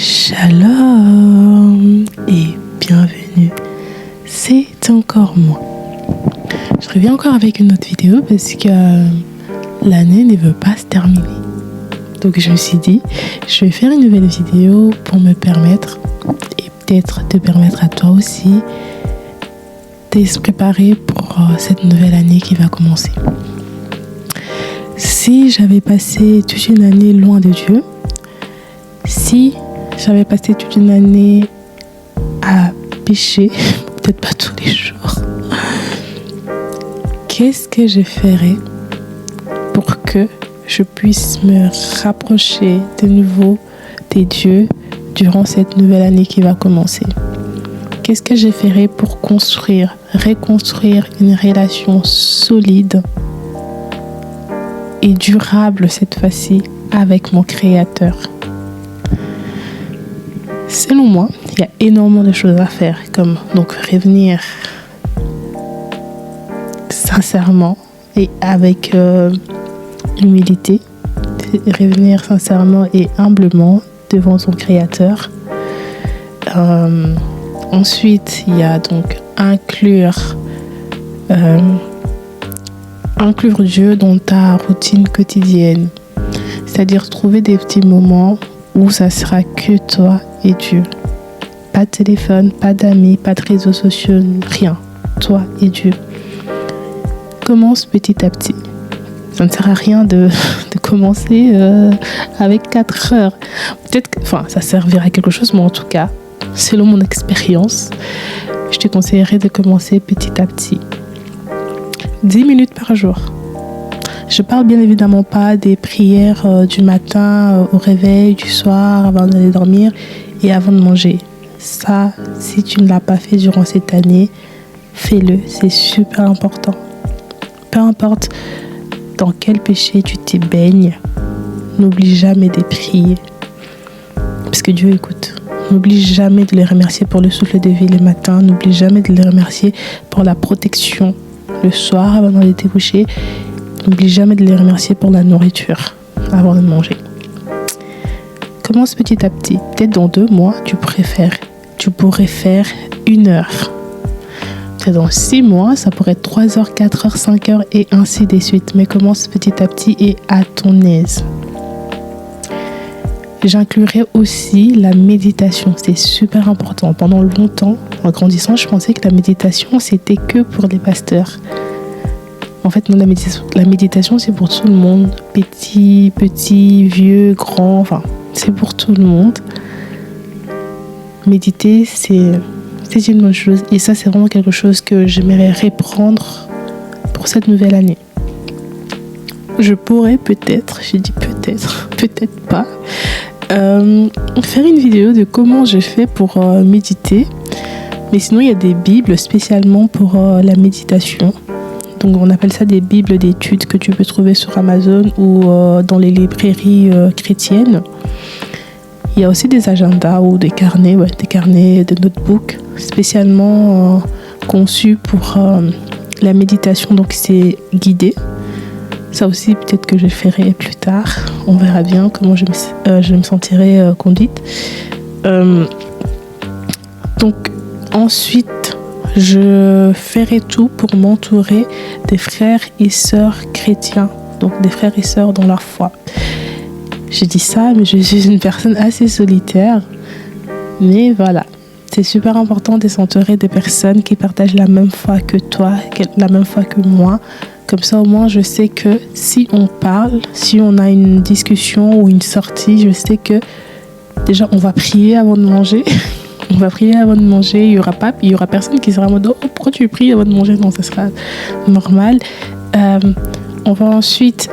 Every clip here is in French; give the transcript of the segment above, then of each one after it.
Shalom et bienvenue, c'est encore moi. Je reviens encore avec une autre vidéo parce que l'année ne veut pas se terminer. Donc je me suis dit, je vais faire une nouvelle vidéo pour me permettre et peut-être te permettre à toi aussi de se préparer pour cette nouvelle année qui va commencer. Si j'avais passé toute une année loin de Dieu, si j'avais passé toute une année à pécher, peut-être pas tous les jours, qu'est-ce que je ferais pour que je puisse me rapprocher de nouveau des dieux durant cette nouvelle année qui va commencer? Qu'est-ce que je ferais pour reconstruire une relation solide et durable cette fois-ci avec mon Créateur? Selon moi, il y a énormément de choses à faire, comme donc revenir sincèrement et avec humilité, revenir sincèrement et humblement devant son Créateur. Ensuite, il y a donc inclure Dieu dans ta routine quotidienne, c'est-à-dire trouver des petits moments où ça sera que toi et Dieu. Pas de téléphone, pas d'amis, pas de réseaux sociaux, rien. Toi et Dieu. Commence petit à petit. Ça ne sert à rien de commencer avec 4 heures. Peut-être que, ça servira à quelque chose, mais en tout cas, selon mon expérience, je te conseillerais de commencer petit à petit. 10 minutes par jour. Je parle bien évidemment pas des prières du matin au réveil, du soir, avant d'aller dormir et avant de manger. Ça, si tu ne l'as pas fait durant cette année, fais-le, c'est super important. Peu importe dans quel péché tu t'y baignes, n'oublie jamais de prier. Parce que Dieu écoute. N'oublie jamais de les remercier pour le souffle de vie le matin. N'oublie jamais de les remercier pour la protection le soir avant d'aller te coucher. N'oublie jamais de les remercier pour la nourriture avant de manger. Commence petit à petit. Peut-être dans 2 mois, tu pourrais faire 1 heure. Peut-être dans 6 mois, ça pourrait être 3 heures, 4 heures, 5 heures et ainsi de suite. Mais commence petit à petit et à ton aise. J'inclurai aussi la méditation. C'est super important. Pendant longtemps, en grandissant, je pensais que la méditation, c'était que pour les pasteurs. En fait, non, la méditation, c'est pour tout le monde. Petit, vieux, grand, c'est pour tout le monde. Méditer, c'est une bonne chose. Et ça, c'est vraiment quelque chose que j'aimerais reprendre pour cette nouvelle année. Je pourrais peut-être pas, faire une vidéo de comment je fais pour méditer. Mais sinon, il y a des bibles spécialement pour la méditation. Donc on appelle ça des bibles d'études que tu peux trouver sur Amazon ou dans les librairies chrétiennes. Il y a aussi des agendas ou des carnets, des notebooks spécialement conçus pour la méditation. Donc c'est guidé. Ça aussi peut-être que je ferai plus tard. On verra bien comment je me sentirai conduite. Donc ensuite, je ferai tout pour m'entourer des frères et sœurs chrétiens, donc des frères et sœurs dans leur foi. Je dis ça, mais je suis une personne assez solitaire. Mais voilà, c'est super important de s'entourer des personnes qui partagent la même foi que toi, la même foi que moi. Comme ça, au moins, je sais que si on parle, si on a une discussion ou une sortie, je sais que déjà, on va prier avant de manger. Il y aura personne qui sera en mode « Oh, pourquoi tu pries avant de manger ?» Non, ça sera normal. On va ensuite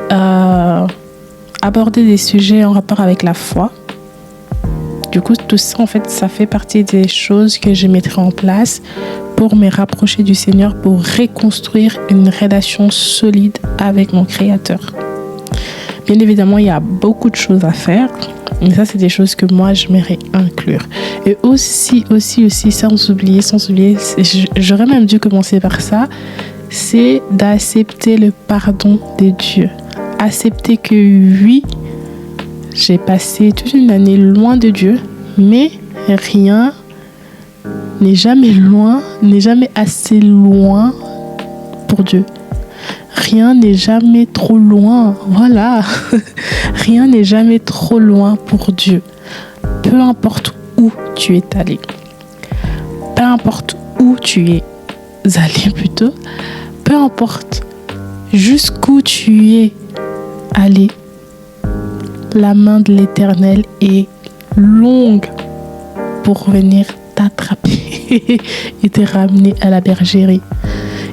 aborder des sujets en rapport avec la foi. Du coup, tout ça, en fait, ça fait partie des choses que je mettrai en place pour me rapprocher du Seigneur, pour reconstruire une relation solide avec mon Créateur. Bien évidemment, il y a beaucoup de choses à faire. Mais ça, c'est des choses que moi, j'aimerais inclure. Et aussi, sans oublier, j'aurais même dû commencer par ça, c'est d'accepter le pardon de Dieu. Accepter que oui, j'ai passé toute une année loin de Dieu, Mais rien n'est jamais loin, n'est jamais assez loin pour Dieu. Rien n'est jamais trop loin. Voilà. Rien n'est jamais trop loin pour Dieu. Peu importe où tu es allé. Peu importe où tu es allé plutôt. Peu importe jusqu'où tu es allé. La main de l'Éternel est longue pour venir t'attraper et te ramener à la bergerie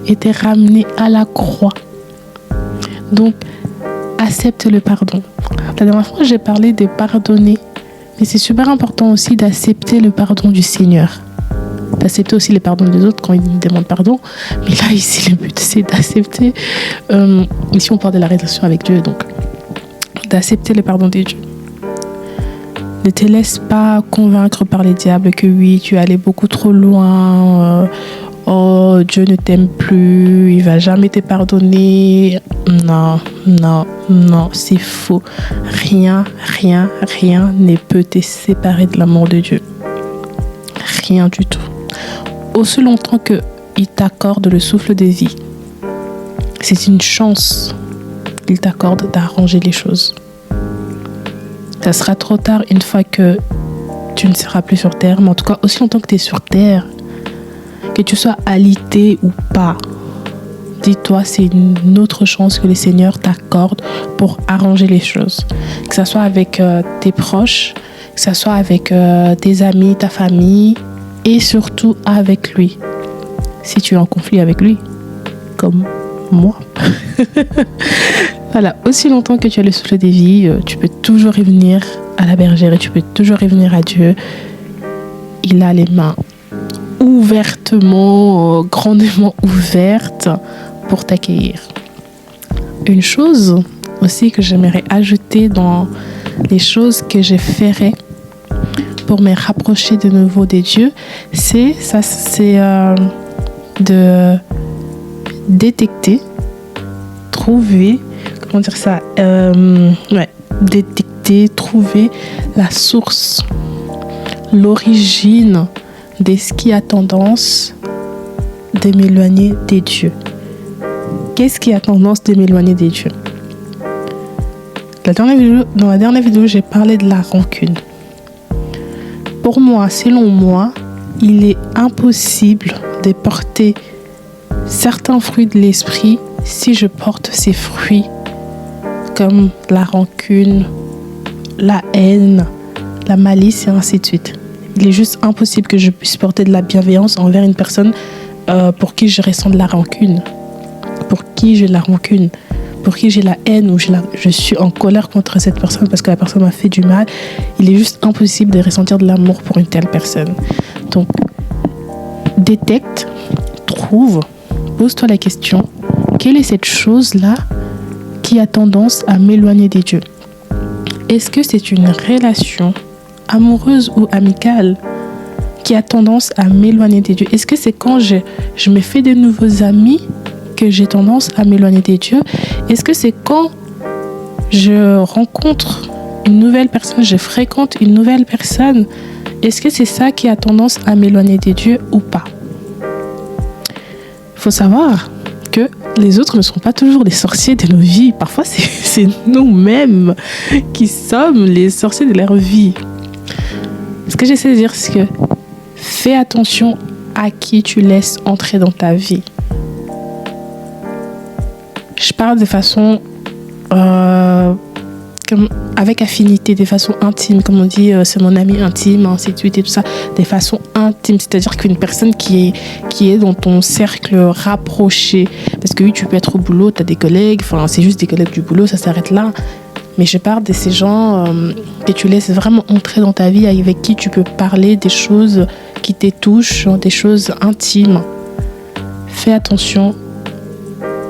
et te ramener à la croix. Donc, accepte le pardon. La dernière fois, j'ai parlé de pardonner, mais c'est super important aussi d'accepter le pardon du Seigneur. D'accepter aussi le pardon des autres quand ils nous demandent pardon. Mais là, ici, le but, c'est d'accepter. Ici, on parle de la relation avec Dieu, donc d'accepter le pardon de Dieu. Ne te laisse pas convaincre par les diables que oui, tu es allé beaucoup trop loin. Oh, Dieu ne t'aime plus, il va jamais te pardonner. Non, c'est faux. Rien ne peut te séparer de l'amour de Dieu. Rien du tout. Aussi longtemps qu'il t'accorde le souffle de vie, c'est une chance qu'il t'accorde d'arranger les choses. Ça sera trop tard une fois que tu ne seras plus sur terre, mais en tout cas, aussi longtemps que tu es sur terre, que tu sois alité ou pas, dis-toi, c'est une autre chance que le Seigneur t'accorde pour arranger les choses. Que ce soit avec tes proches, que ce soit avec tes amis, ta famille, et surtout avec lui. Si tu es en conflit avec lui, comme moi. Voilà, aussi longtemps que tu as le souffle des vies, tu peux toujours revenir à la bergère et tu peux toujours revenir à Dieu. Il a les mains ouvertement, grandement ouvertes pour t'accueillir. Une chose aussi que j'aimerais ajouter dans les choses que je ferais pour me rapprocher de nouveau de Dieu, c'est de détecter, trouver, détecter, trouver la source, l'origine de ce qui a tendance de m'éloigner des dieux. Qu'est-ce qui a tendance de m'éloigner des dieux? Dans la dernière vidéo, j'ai parlé de la rancune. Pour moi, selon moi, il est impossible de porter certains fruits de l'esprit si je porte ces fruits comme la rancune, la haine, la malice et ainsi de suite. Il est juste impossible que je puisse porter de la bienveillance envers une personne pour qui je ressens de la rancune, pour qui j'ai de la rancune, pour qui j'ai la haine ou je suis en colère contre cette personne parce que la personne m'a fait du mal. Il est juste impossible de ressentir de l'amour pour une telle personne. Donc, détecte, trouve, pose-toi la question, quelle est cette chose-là qui a tendance à m'éloigner des dieux? Est-ce que c'est une relation amoureuse ou amicale qui a tendance à m'éloigner des dieux? Est-ce que c'est quand je me fais de nouveaux amis que j'ai tendance à m'éloigner des dieux? Est-ce que c'est quand je rencontre une nouvelle personne, je fréquente une nouvelle personne? Est-ce que c'est ça qui a tendance à m'éloigner des dieux ou pas? Il faut savoir que les autres ne sont pas toujours les sorciers de nos vies. Parfois, c'est nous-mêmes qui sommes les sorciers de leur vie. Ce que j'essaie de dire, c'est que fais attention à qui tu laisses entrer dans ta vie. Je parle de façon avec affinité, de façon intime, comme on dit, c'est mon ami intime, ainsi de suite et tout ça, de façon intime, c'est-à-dire qu'une personne qui est dans ton cercle rapproché, parce que oui, tu peux être au boulot, tu as des collègues, enfin c'est juste des collègues du boulot, ça s'arrête là, mais je parle de ces gens que tu laisses vraiment entrer dans ta vie, avec qui tu peux parler des choses qui te touchent, des choses intimes. Fais attention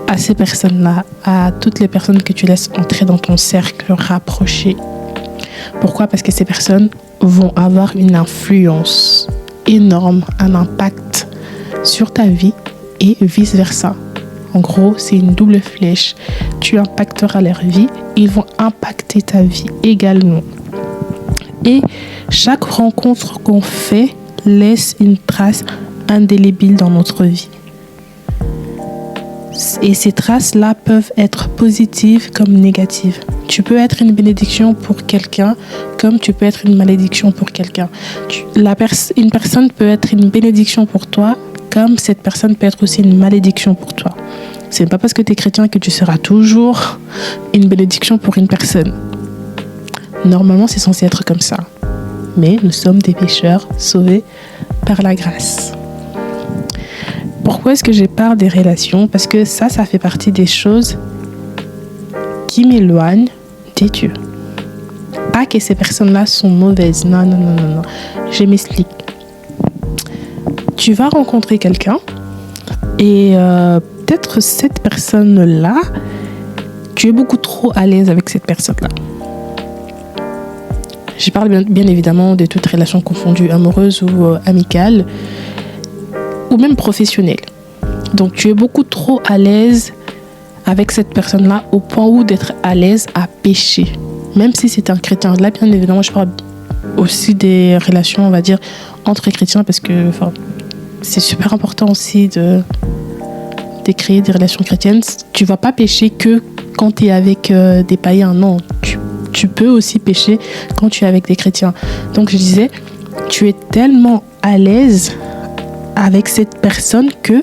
à ces personnes-là, à toutes les personnes que tu laisses entrer dans ton cercle rapproché. Pourquoi? Parce que ces personnes vont avoir une influence énorme, un impact sur ta vie et vice-versa. En gros, c'est une double flèche. Tu impacteras leur vie, ils vont impacter ta vie également. Et Chaque rencontre qu'on fait laisse une trace indélébile dans notre vie. Et ces traces-là peuvent être positives comme négatives. Tu peux être une bénédiction pour quelqu'un comme tu peux être une malédiction pour quelqu'un. Une personne peut être une bénédiction pour toi comme cette personne peut être aussi une malédiction pour toi. Ce n'est pas parce que tu es chrétien que tu seras toujours une bénédiction pour une personne. Normalement, c'est censé être comme ça. Mais nous sommes des pécheurs sauvés par la grâce. Pourquoi est-ce que je parle des relations? Parce que ça fait partie des choses qui m'éloignent de Dieu. Pas que ces personnes-là sont mauvaises. Non. Je m'explique. Tu vas rencontrer quelqu'un et peut-être cette personne-là, tu es beaucoup trop à l'aise avec cette personne-là. Je parle bien évidemment de toute relation confondue, amoureuse ou amicale, ou même professionnelle. Donc tu es beaucoup trop à l'aise avec cette personne-là au point où d'être à l'aise à pécher. Même si c'est un chrétien. Là, bien évidemment, je parle aussi des relations, on va dire, entre chrétiens parce que c'est super important aussi de créer des relations chrétiennes. Tu ne vas pas pécher que quand tu es avec des païens. Non, tu peux aussi pécher quand tu es avec des chrétiens. Donc je disais, tu es tellement à l'aise avec cette personne que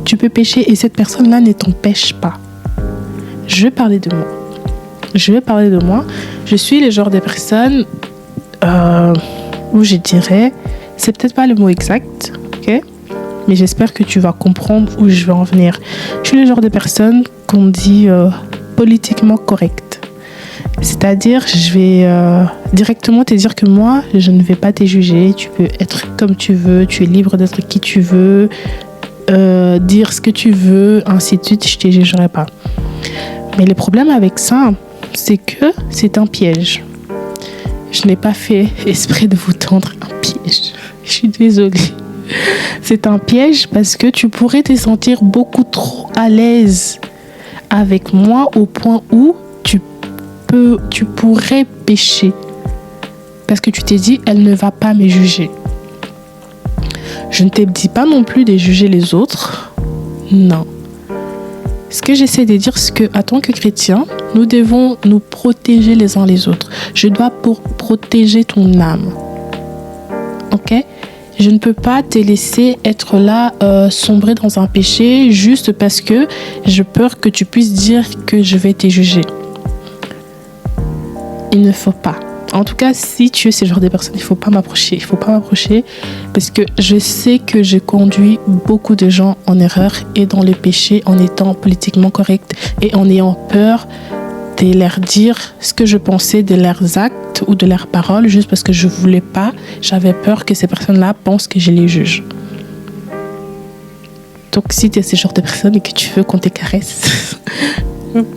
tu peux pécher et cette personne-là ne t'empêche pas. Je vais parler de moi. Je suis le genre de personne où je dirais, c'est peut-être pas le mot exact, ok? Mais j'espère que tu vas comprendre où je vais en venir. Je suis le genre de personne qu'on dit politiquement correcte. C'est-à-dire, je vais directement te dire que moi, je ne vais pas te juger. Tu peux être comme tu veux, tu es libre d'être qui tu veux, dire ce que tu veux, ainsi de suite, je ne te jugerai pas. Mais le problème avec ça, c'est que c'est un piège. Je n'ai pas fait exprès de vous tendre un piège. Je suis désolée. C'est un piège parce que tu pourrais te sentir beaucoup trop à l'aise avec moi au point où tu pourrais pécher. Parce que tu t'es dit, elle ne va pas me juger. Je ne te dis pas non plus de juger les autres. Non. Ce que j'essaie de dire, c'est qu'en tant que chrétien, nous devons nous protéger les uns les autres. Je dois protéger ton âme. Ok? Je ne peux pas te laisser être là, sombrer dans un péché juste parce que j'ai peur que tu puisses dire que je vais te juger. Il ne faut pas. En tout cas, si tu es ce genre de personne, il ne faut pas m'approcher. Il ne faut pas m'approcher parce que je sais que je conduis beaucoup de gens en erreur et dans le péché en étant politiquement correct et en ayant peur de leur dire ce que je pensais de leurs actes ou de leurs paroles juste parce que je ne voulais pas. J'avais peur que ces personnes-là pensent que je les juge. Donc, si tu es ce genre de personne et que tu veux qu'on te caresse,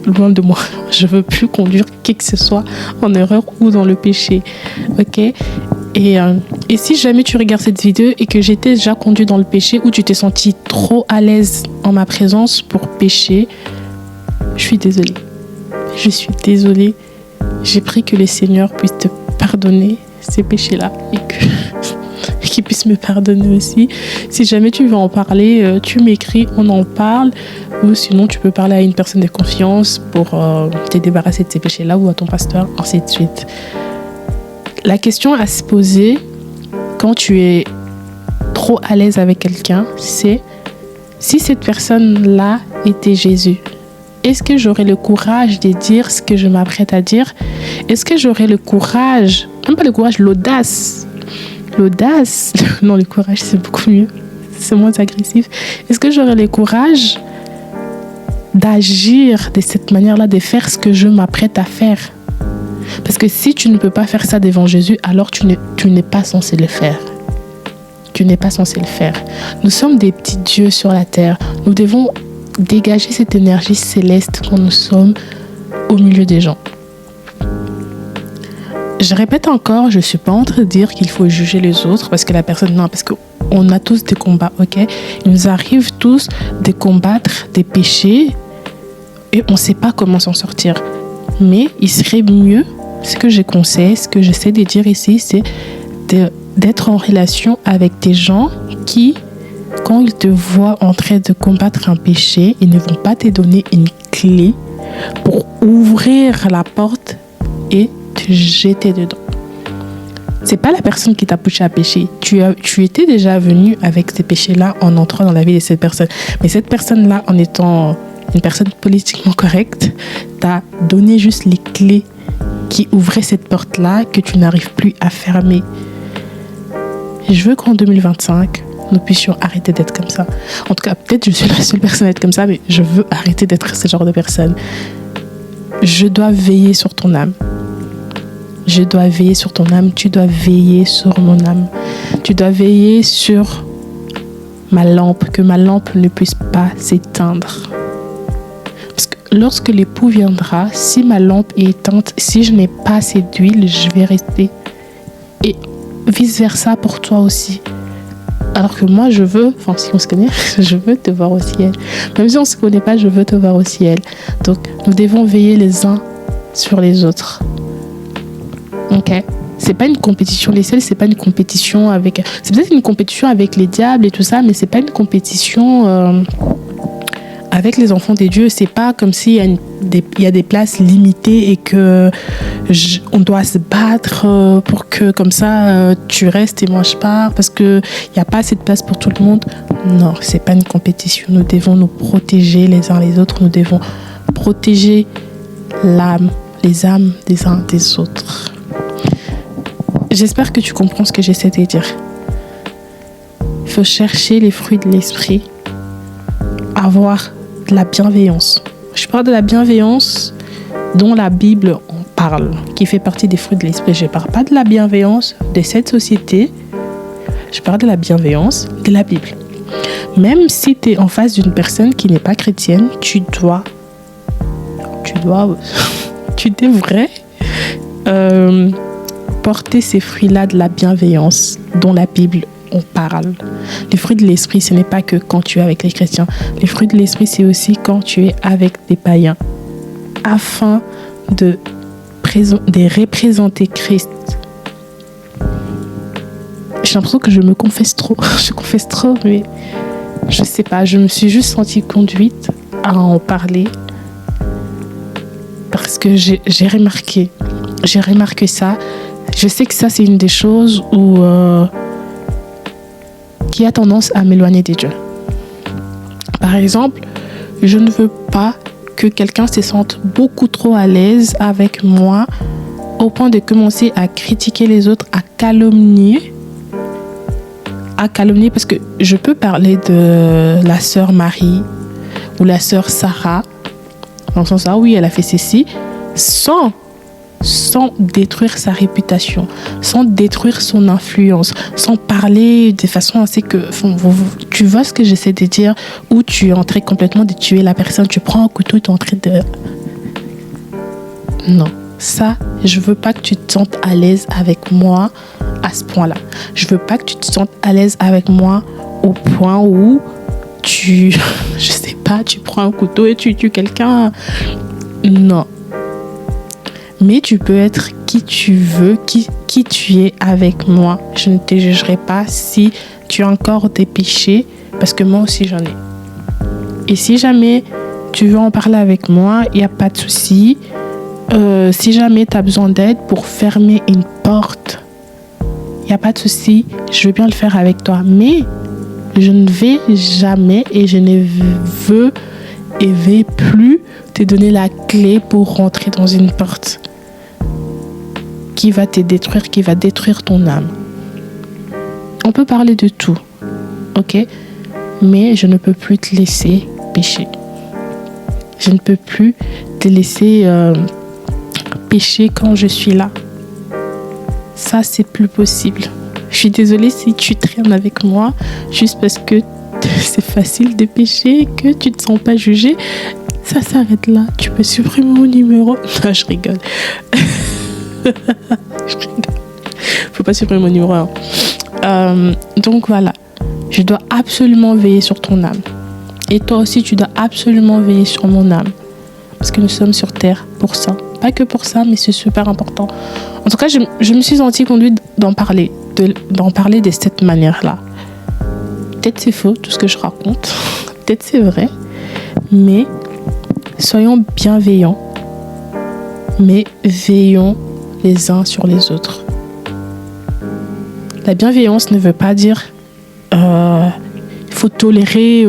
loin de moi. Je veux plus conduire qui que ce soit en erreur ou dans le péché. Ok? Et si jamais tu regardes cette vidéo et que j'étais déjà conduit dans le péché ou tu t'es senti trop à l'aise en ma présence pour pécher, je suis désolée. J'ai pris que le Seigneur puisse te pardonner ces péchés-là et qu'il puisse me pardonner aussi. Si jamais tu veux en parler, tu m'écris, on en parle. Ou sinon, tu peux parler à une personne de confiance pour te débarrasser de ces péchés-là ou à ton pasteur, ainsi de suite. La question à se poser quand tu es trop à l'aise avec quelqu'un, c'est si cette personne-là était Jésus, est-ce que j'aurais le courage de dire ce que je m'apprête à dire? Est-ce que j'aurais le courage, même pas le courage, l'audace, non, le courage c'est beaucoup mieux, c'est moins agressif. Est-ce que j'aurais le courage d'agir de cette manière-là, de faire ce que je m'apprête à faire? Parce que si tu ne peux pas faire ça devant Jésus, alors tu n'es pas censé le faire. Tu n'es pas censé le faire. Nous sommes des petits dieux sur la terre. Nous devons dégager cette énergie céleste quand nous sommes au milieu des gens. Je répète encore, je ne suis pas en train de dire qu'il faut juger les autres parce que la personne... Non, parce qu'on a tous des combats, ok? Il nous arrive tous de combattre des péchés et on ne sait pas comment s'en sortir. Mais il serait mieux, ce que je conseille, ce que j'essaie de dire ici, c'est d'être en relation avec des gens qui, quand ils te voient en train de combattre un péché, ils ne vont pas te donner une clé pour ouvrir la porte et te jeter dedans. C'est pas la personne qui t'a poussé à pécher. Tu étais déjà venu avec ces péchés-là en entrant dans la vie de cette personne. Mais cette personne-là, en étant une personne politiquement correcte, t'a donné juste les clés qui ouvraient cette porte-là que tu n'arrives plus à fermer. Et je veux qu'en 2025, nous puissions arrêter d'être comme ça. En tout cas, peut-être je suis la seule personne à être comme ça, mais je veux arrêter d'être ce genre de personne. Je dois veiller sur ton âme. Je dois veiller sur ton âme. Tu dois veiller sur mon âme. Tu dois veiller sur ma lampe, que ma lampe ne puisse pas s'éteindre. Parce que lorsque l'époux viendra, si ma lampe est éteinte, si je n'ai pas assez d'huile, je vais rester. Et vice-versa pour toi aussi. Alors que moi, si on se connaît, je veux te voir au ciel. Même si on ne se connaît pas, je veux te voir au ciel. Donc, nous devons veiller les uns sur les autres. Ok? C'est pas une compétition. Les ciels, c'est pas une compétition avec... C'est peut-être une compétition avec les diables et tout ça, mais c'est pas une compétition avec les enfants des dieux. C'est pas comme s'il y a des places limitées et que on doit se battre pour que comme ça tu restes et moi je pars parce que il y a pas assez de place pour tout le monde. Non, c'est pas une compétition. Nous devons nous protéger les uns les autres. Nous devons protéger les âmes des uns des autres. J'espère que tu comprends ce que j'essaie de dire. Il faut chercher les fruits de l'esprit, avoir de la bienveillance. Je parle de la bienveillance dont la Bible en parle, qui fait partie des fruits de l'esprit. Je ne parle pas de la bienveillance de cette société, je parle de la bienveillance de la Bible. Même si tu es en face d'une personne qui n'est pas chrétienne, tu devrais porter ces fruits-là de la bienveillance dont la Bible on parle. Les fruits de l'esprit, ce n'est pas que quand tu es avec les chrétiens. Les fruits de l'esprit, c'est aussi quand tu es avec des païens, afin de représenter Christ. J'ai l'impression que je me confesse trop. Je confesse trop, mais je sais pas. Je me suis juste sentie conduite à en parler parce que j'ai remarqué ça. Je sais que ça, c'est une des choses qui a tendance à m'éloigner des dieux. Par exemple, je ne veux pas que quelqu'un se sente beaucoup trop à l'aise avec moi au point de commencer à critiquer les autres, à calomnier parce que je peux parler de la sœur Marie ou la sœur Sarah dans le sens oui, elle a fait ceci sans détruire sa réputation, sans détruire son influence, sans parler de façon assez que... Tu vois ce que j'essaie de dire, où tu es en train complètement de tuer la personne, tu prends un couteau et tu es en train de... Non, ça, je veux pas que tu te sentes à l'aise avec moi à ce point-là. Je veux pas que tu te sentes à l'aise avec moi au point où je sais pas, tu prends un couteau et tu tues quelqu'un. Non. Mais tu peux être qui tu veux, qui tu es avec moi. Je ne te jugerai pas si tu as encore des péchés, parce que moi aussi j'en ai. Et si jamais tu veux en parler avec moi, il n'y a pas de souci. Si jamais tu as besoin d'aide pour fermer une porte, il n'y a pas de souci. Je veux bien le faire avec toi. Mais je ne vais jamais et je ne vais plus te donner la clé pour rentrer dans une porte qui va te détruire, qui va détruire ton âme. On peut parler de tout, ok? Mais je ne peux plus te laisser pécher. Je ne peux plus te laisser pécher quand je suis là. Ça, c'est plus possible. Je suis désolée si tu traînes avec moi juste parce que c'est facile de pécher, que tu ne te sens pas jugé. Ça s'arrête là. Tu peux supprimer mon numéro. Non, je rigole. Je rigole. Faut pas supprimer mon numéro. Donc voilà. Je dois absolument veiller sur ton âme. Et toi aussi, tu dois absolument veiller sur mon âme. Parce que nous sommes sur terre pour ça. Pas que pour ça, mais c'est super important. En tout cas, je me suis sentie conduite d'en parler. d'en parler de cette manière-là. Peut-être c'est faux, tout ce que je raconte. Peut-être c'est vrai. Mais soyons bienveillants. Mais veillons les uns sur les autres. La bienveillance ne veut pas dire il faut tolérer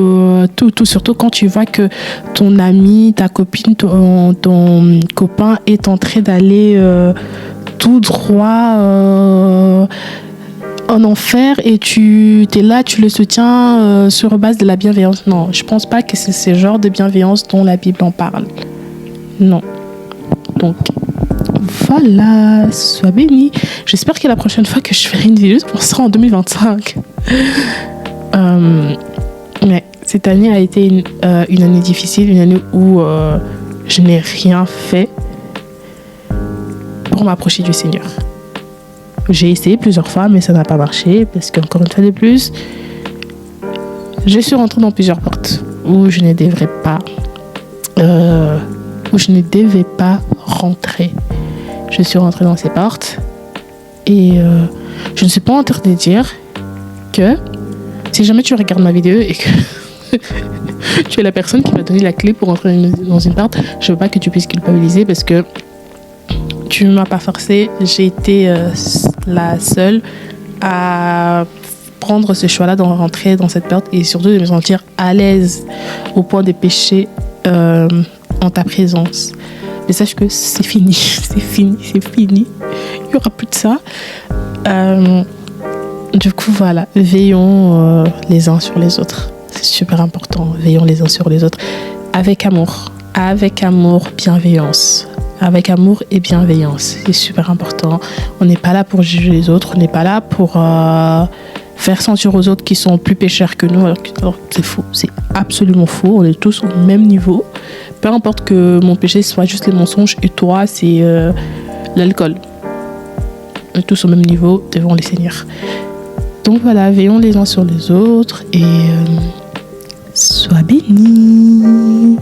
tout, surtout quand tu vois que ton ami, ta copine, ton copain est en train d'aller tout droit en enfer et tu es là, tu le soutiens sur base de la bienveillance. Non, je pense pas que c'est ce genre de bienveillance dont la Bible en parle. Non. Donc, voilà, sois béni. J'espère que la prochaine fois que je ferai une vidéo, on sera en 2025. Mais cette année a été une année difficile, une année où je n'ai rien fait pour m'approcher du Seigneur. J'ai essayé plusieurs fois, mais ça n'a pas marché parce qu'encore une fois de plus, je suis rentrée dans plusieurs portes où je ne devrais pas, devais pas rentrer. Je suis rentrée dans ces portes et je ne suis pas en train de dire que si jamais tu regardes ma vidéo et que tu es la personne qui m'a donné la clé pour entrer dans une porte, je veux pas que tu puisses culpabiliser parce que tu ne m'as pas forcé. J'ai été la seule à prendre ce choix-là de rentrer dans cette porte et surtout de me sentir à l'aise au point de pécher en ta présence. Mais sache que c'est fini, c'est fini. Il n'y aura plus de ça. Du coup, voilà, veillons les uns sur les autres. C'est super important, veillons les uns sur les autres. Avec amour, bienveillance. Avec amour et bienveillance, c'est super important. On n'est pas là pour juger les autres, on n'est pas là pour faire sentir aux autres qu'ils sont plus pécheurs que nous. Alors c'est faux, c'est absolument faux. On est tous au même niveau. Peu importe que mon péché soit juste les mensonges et toi, c'est l'alcool. On est tous au même niveau devant les seigneurs. Donc voilà, veillons les uns sur les autres et sois bénis.